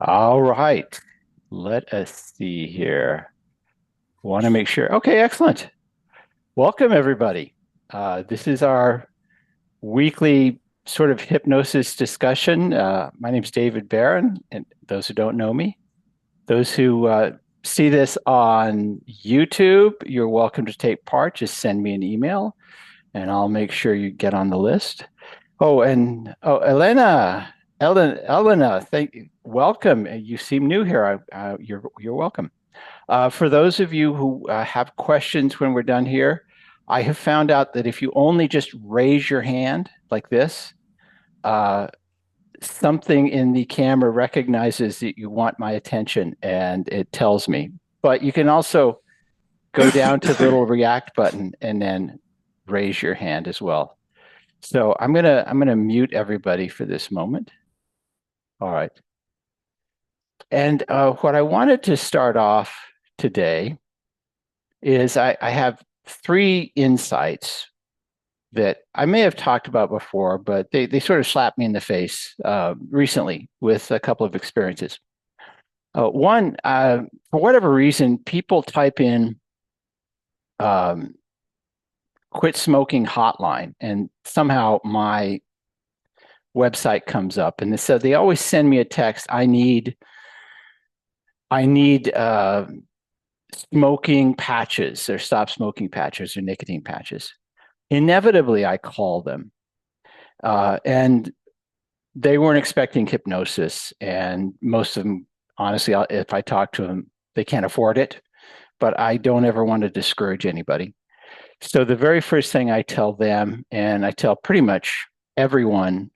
All right. Let us see here. Want to make sure. Okay, excellent. Welcome, everybody. This is our weekly sort of hypnosis discussion. My name is David Barron, and those who don't know me, those who see this on YouTube, you're welcome to take part. Just send me an email, and I'll make sure you get on the list. Elena, welcome. You seem new here. You're welcome. For those of you who have questions when we're done here, I have found out that if you only just raise your hand like this, uh, something in the camera recognizes that you want my attention and it tells me. But you can also go down to the little react button and then raise your hand as well. So I'm gonna mute everybody for this moment. All right. And what I wanted to start off today is I have three insights that I may have talked about before, but they sort of slapped me in the face recently with a couple of experiences. One, for whatever reason, people type in um, quit smoking hotline, and somehow my website comes up. And so they always send me a text. I need smoking patches or stop smoking patches or nicotine patches. Inevitably, I call them. And they weren't expecting hypnosis. And most of them, honestly, if I talk to them, they can't afford it. But I don't ever want to discourage anybody. So the very first thing I tell them, and I tell pretty much everyone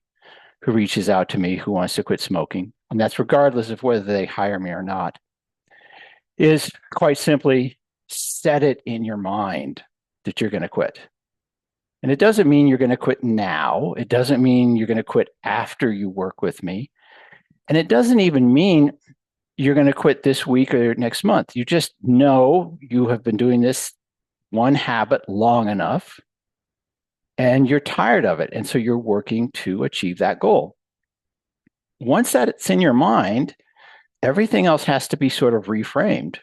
who reaches out to me who wants to quit smoking, and that's regardless of whether they hire me or not, is quite simply set it in your mind that you're going to quit. And it doesn't mean you're going to quit now. It doesn't mean you're going to quit after you work with me. And it doesn't even mean you're going to quit this week or next month. You just know you have been doing this one habit long enough and you're tired of it. And so you're working to achieve that goal. Once that's in your mind, everything else has to be sort of reframed.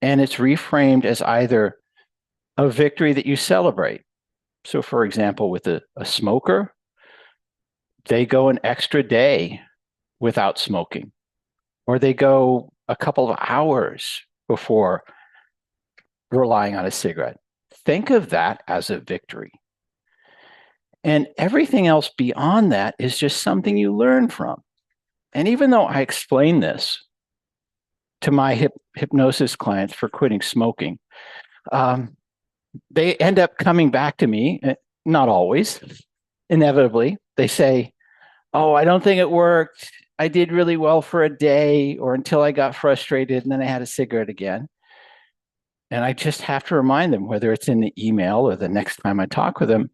And it's reframed as either a victory that you celebrate. So, for example, with a smoker, they go an extra day without smoking, or they go a couple of hours before relying on a cigarette. Think of that as a victory. And everything else beyond that is just something you learn from. And even though I explain this to my hypnosis clients for quitting smoking, um, they end up coming back to me, not always, inevitably. They say, "Oh, I don't think it worked. I did really well for a day or until I got frustrated and then I had a cigarette again." And I just have to remind them, whether it's in the email or the next time I talk with them,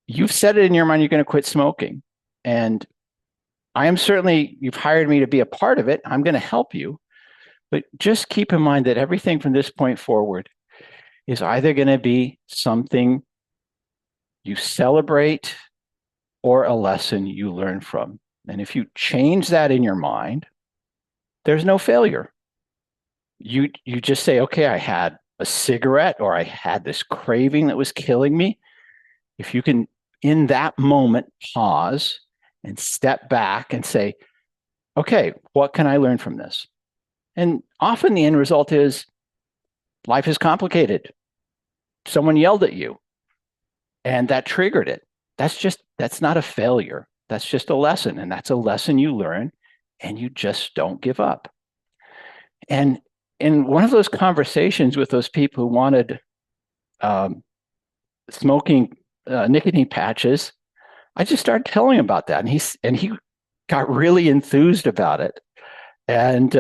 you've said it in your mind you're going to quit smoking. And I am certainly, you've hired me to be a part of it. I'm going to help you. But just keep in mind that everything from this point forward is either going to be something you celebrate or a lesson you learn from. And if you change that in your mind, there's no failure. You just say, okay, I had a cigarette or I had this craving that was killing me. If you can, in that moment, pause and step back and say, okay, what can I learn from this? And often the end result is life is complicated. Someone yelled at you and that triggered it. That's not a failure. That's just a lesson. And that's a lesson you learn and you just don't give up. And in one of those conversations with those people who wanted smoking nicotine patches, I just started telling him about that. And he got really enthused about it. And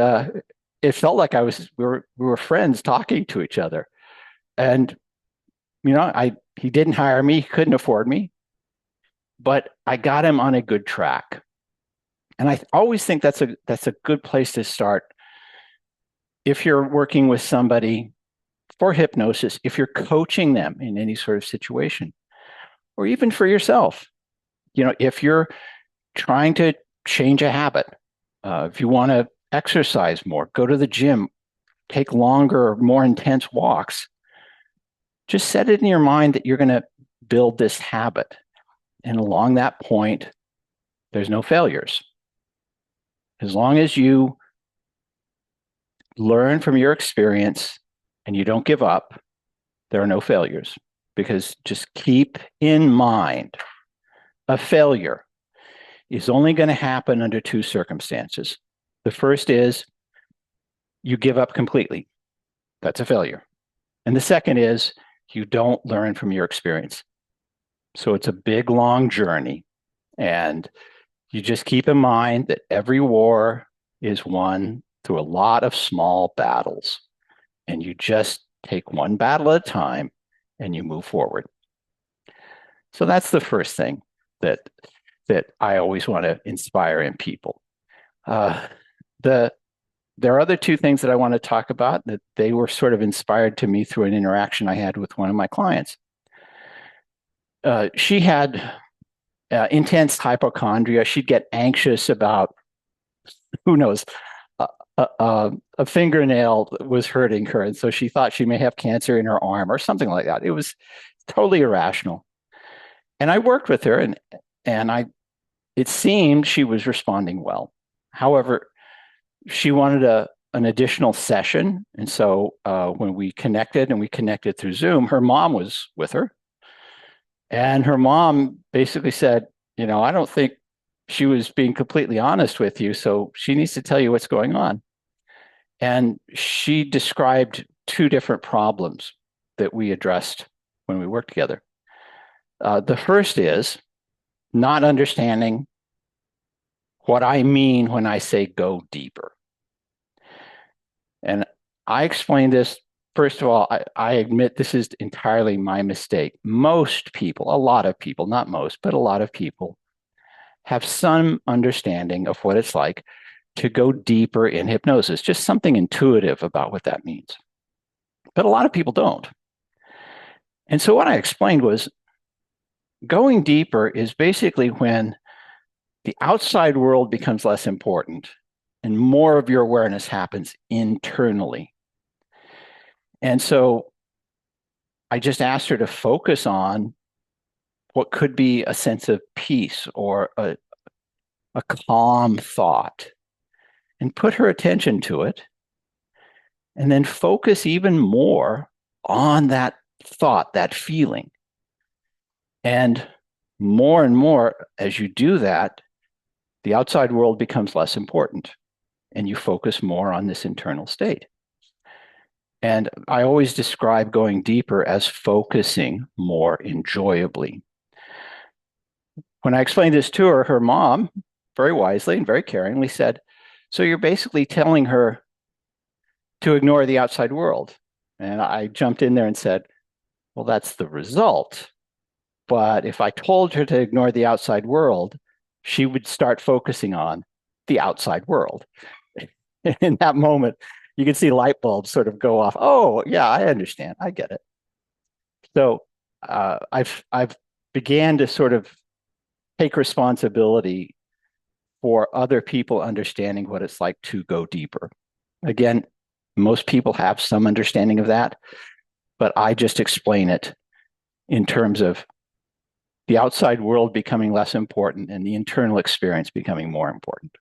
it felt like we were friends talking to each other. And he didn't hire me, he couldn't afford me, but I got him on a good track. And I always think that's a good place to start if you're working with somebody for hypnosis, if you're coaching them in any sort of situation, or even for yourself. If you're trying to change a habit, If you want to exercise more, go to the gym, take longer, more intense walks. Just set it in your mind that you're going to build this habit. And along that point, there's no failures. As long as you learn from your experience and you don't give up, there are no failures. Because just keep in mind, a failure is only going to happen under two circumstances. The first is you give up completely. That's a failure. And the second is you don't learn from your experience. So it's a big, long journey. And you just keep in mind that every war is won through a lot of small battles. And you just take one battle at a time and you move forward. So that's the first thing that I always want to inspire in people. There are other two things that I want to talk about that they were sort of inspired to me through an interaction I had with one of my clients. She had intense hypochondria. She'd get anxious about, who knows, a fingernail was hurting her. And so she thought she may have cancer in her arm or something like that. It was totally irrational. And I worked with her and it seemed she was responding well. However, she wanted an additional session. And so when we connected through Zoom, her mom was with her. And her mom basically said, I don't think she was being completely honest with you. So she needs to tell you what's going on. And she described two different problems that we addressed when we worked together. The first is not understanding what I mean when I say go deeper. And I explained this. First of all, I admit this is entirely my mistake. Most people, a lot of people, not most, but a lot of people have some understanding of what it's like to go deeper in hypnosis, just something intuitive about what that means. But a lot of people don't. And so what I explained was going deeper is basically when the outside world becomes less important and more of your awareness happens internally. And so I just asked her to focus on what could be a sense of peace or a calm thought and put her attention to it. And then focus even more on that thought, that feeling. And more, as you do that, the outside world becomes less important and you focus more on this internal state. And I always describe going deeper as focusing more enjoyably. When I explained this to her, her mom, very wisely and very caringly, said, so you're basically telling her to ignore the outside world. And I jumped in there and said, well, that's the result. But if I told her to ignore the outside world, she would start focusing on the outside world. In that moment, you can see light bulbs sort of go off. Oh, yeah, I understand. I get it. So I've began to sort of take responsibility for other people understanding what it's like to go deeper. Again, most people have some understanding of that, but I just explain it in terms of the outside world becoming less important and the internal experience becoming more important.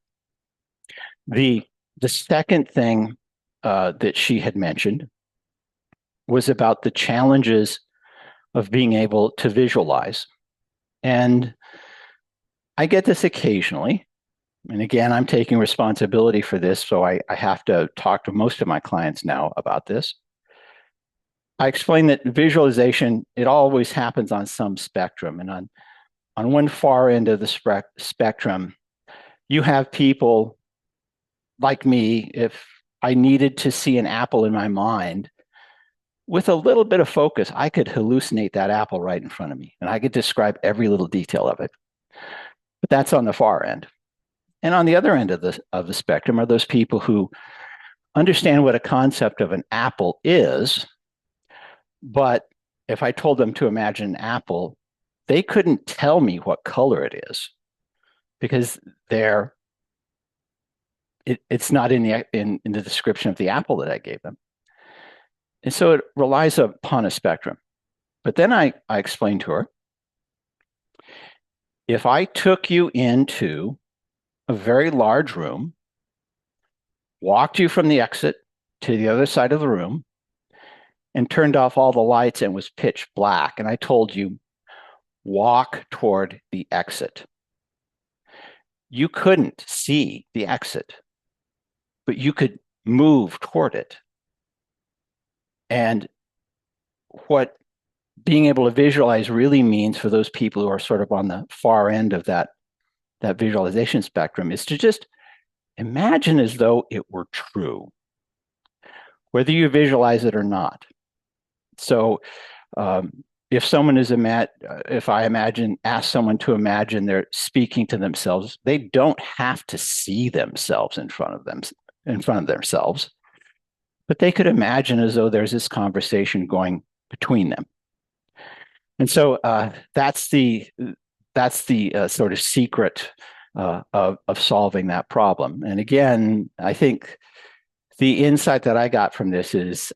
The second thing that she had mentioned was about the challenges of being able to visualize. And I get this occasionally. And again, I'm taking responsibility for this, so I have to talk to most of my clients now about this. I explain that visualization, it always happens on some spectrum. And on one far end of the spectrum, you have people like me. If I needed to see an apple in my mind, with a little bit of focus, I could hallucinate that apple right in front of me, and I could describe every little detail of it. But that's on the far end. And on the other end of the spectrum are those people who understand what a concept of an apple is, but if I told them to imagine an apple, they couldn't tell me what color it is because their it's not in the description of the apple that I gave them. And so it relies upon a spectrum. But then I explained to her, if I took you into a very large room, walked you from the exit to the other side of the room, and turned off all the lights and was pitch black, and I told you, walk toward the exit. You couldn't see the exit, but you could move toward it. And what being able to visualize really means for those people who are sort of on the far end of that visualization spectrum is to just imagine as though it were true, whether you visualize it or not. So if someone is if I ask someone to imagine they're speaking to themselves, they don't have to see themselves in front of themselves, but they could imagine as though there's this conversation going between them. And so that's the sort of secret of solving that problem. And again, I think the insight that I got from this is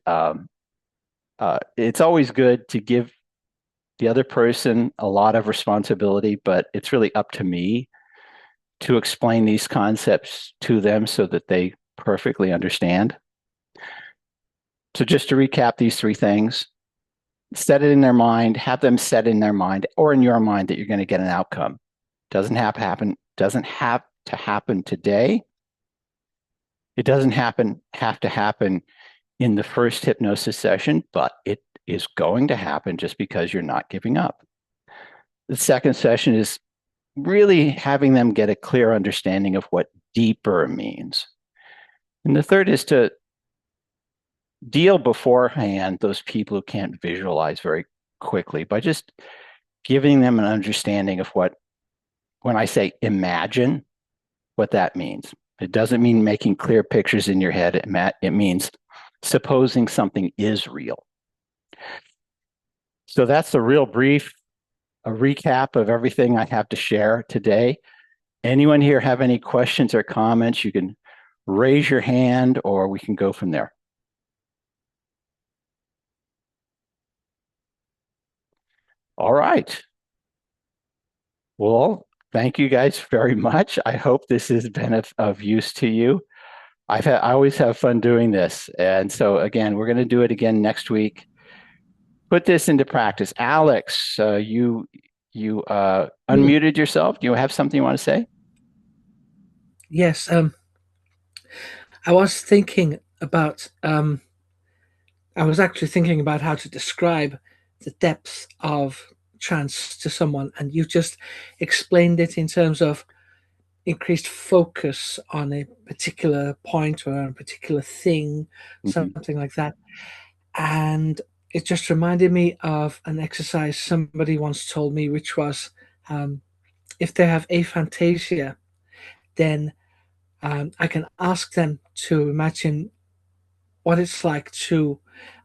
it's always good to give the other person a lot of responsibility, but it's really up to me to explain these concepts to them so that they perfectly understand. So just to recap these three things: set it in their mind, have them set in their mind or in your mind that you're going to get an outcome. Doesn't have to happen today. It doesn't have to happen in the first hypnosis session, but it is going to happen just because you're not giving up. The second session is really having them get a clear understanding of what deeper means. And the third is to deal beforehand those people who can't visualize very quickly by just giving them an understanding of what, when I say imagine, what that means. It doesn't mean making clear pictures in your head. It means supposing something is real. So that's a real brief recap of everything I have to share today. Anyone here have any questions or comments? You can raise your hand or we can go from there. All right. Well, thank you guys very much. I hope this has been of use to you. I always have fun doing this. And so again, we're going to do it again next week. Put this into practice. Alex, you unmuted yourself. Do you have something you want to say? Yes. I was thinking about, I was actually thinking about how to describe the depth of trance to someone, and you just explained it in terms of increased focus on a particular point or a particular thing, Mm-hmm. something like that. And it just reminded me of an exercise somebody once told me, which was if they have aphantasia, then I can ask them to imagine what it's like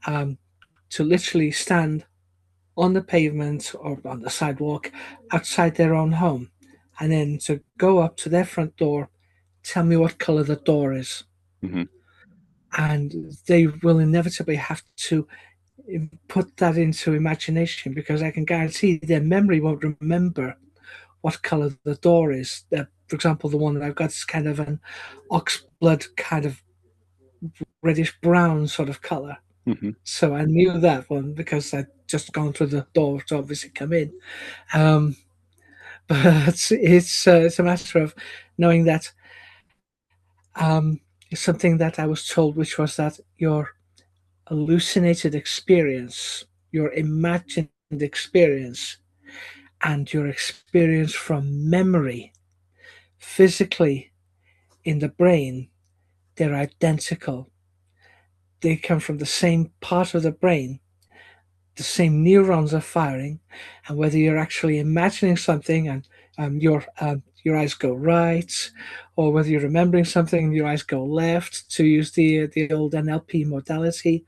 um, to literally stand on the pavement or on the sidewalk outside their own home, and then to go up to their front door, tell me what color the door is. Mm-hmm. And they will inevitably have to put that into imagination, because I can guarantee their memory won't remember what color the door is. For example, the one that I've got is kind of an oxblood kind of reddish brown sort of color. Mm-hmm. So I knew that one because I'd just gone through the door to obviously come in. Um, but it's a matter of knowing that it's something that I was told, which was that your hallucinated experience, your imagined experience, and your experience from memory, physically in the brain, they're identical. They come from the same part of the brain. The same neurons are firing, and whether you're actually imagining something and your eyes go right, or whether you're remembering something and your eyes go left, to use the old NLP modality,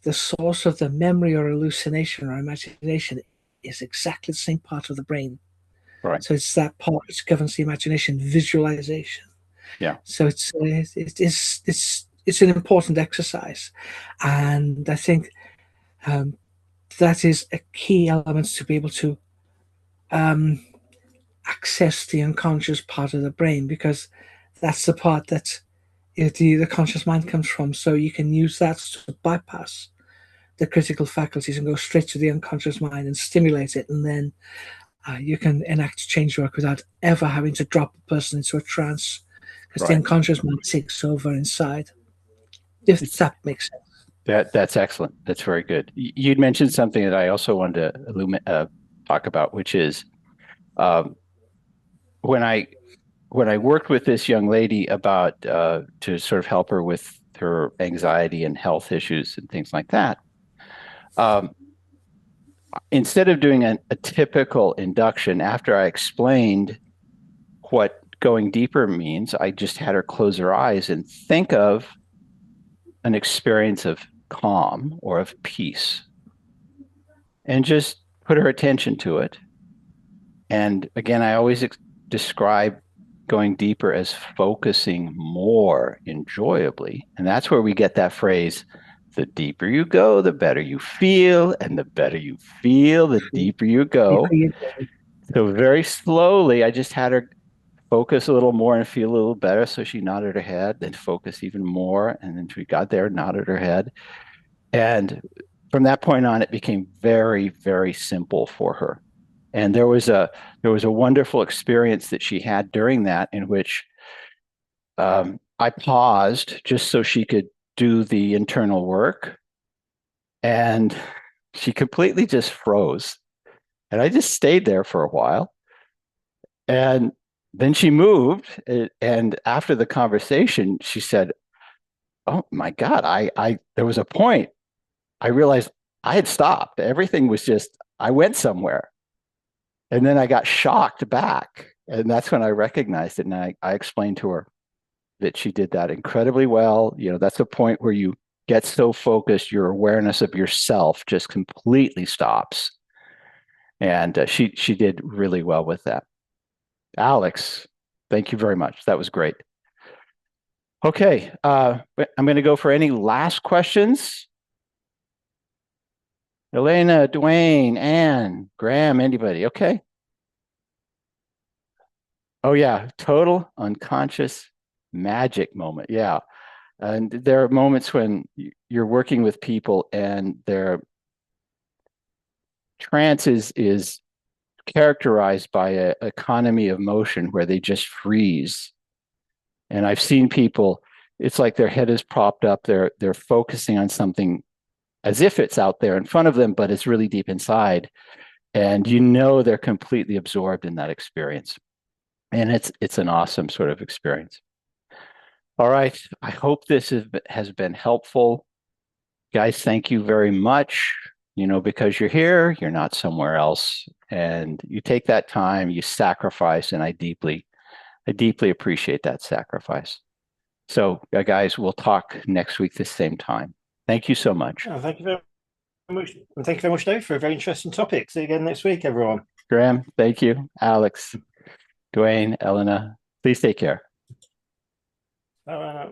the source of the memory or hallucination or imagination is exactly the same part of the brain. Right. So it's that part which governs the imagination, visualization. Yeah. So it's an important exercise, and I think um, that is a key element to be able to um, access the unconscious part of the brain, because that's the part that the conscious mind comes from. So you can use that to bypass the critical faculties and go straight to the unconscious mind and stimulate it, and then you can enact change work without ever having to drop a person into a trance, because the Right. unconscious mind takes over inside. If It's that makes sense. that's excellent. That's very good. You'd mentioned something that I also wanted to talk about, which is um, when I worked with this young lady about to sort of help her with her anxiety and health issues and things like that. Um, Instead of doing a typical induction, after I explained what going deeper means, I just had her close her eyes and think of an experience of calm or of peace and just put her attention to it. And again, I always describe going deeper as focusing more enjoyably. And that's where we get that phrase, the deeper you go, the better you feel. And the better you feel, the deeper you go. So very slowly, I just had her focus a little more and feel a little better. So she nodded her head, then focus even more. And then she got there, nodded her head. And from that point on, it became very, very simple for her. And there was a wonderful experience that she had during that, in which I paused just so she could do the internal work, and she completely just froze. And I just stayed there for a while, and then she moved. And after the conversation, she said, "Oh my God, I there was a point I realized I had stopped. Everything was just I went somewhere." And then I got shocked back. And that's when I recognized it. And I explained to her that she did that incredibly well. That's a point where you get so focused, your awareness of yourself just completely stops. And she did really well with that. Alex, thank you very much. That was great. Okay, I'm going to go for any last questions. Elena, Dwayne, Anne, Graham, anybody? Okay. Oh yeah, total unconscious magic moment. Yeah. And there are moments when you're working with people and their trance is characterized by an economy of motion where they just freeze. And I've seen people, it's like their head is propped up, they're focusing on something as if it's out there in front of them, but it's really deep inside. And they're completely absorbed in that experience. And it's an awesome sort of experience. All right. I hope this has been helpful. Guys, thank you very much. Because you're here, you're not somewhere else. And you take that time, you sacrifice, and I deeply appreciate that sacrifice. So, guys, we'll talk next week the same time. Thank you so much. Oh, thank you very much. And thank you very much, Dave, for a very interesting topic. See you again next week, everyone. Graham, thank you. Alex, Dwayne, Elena, please take care. Bye.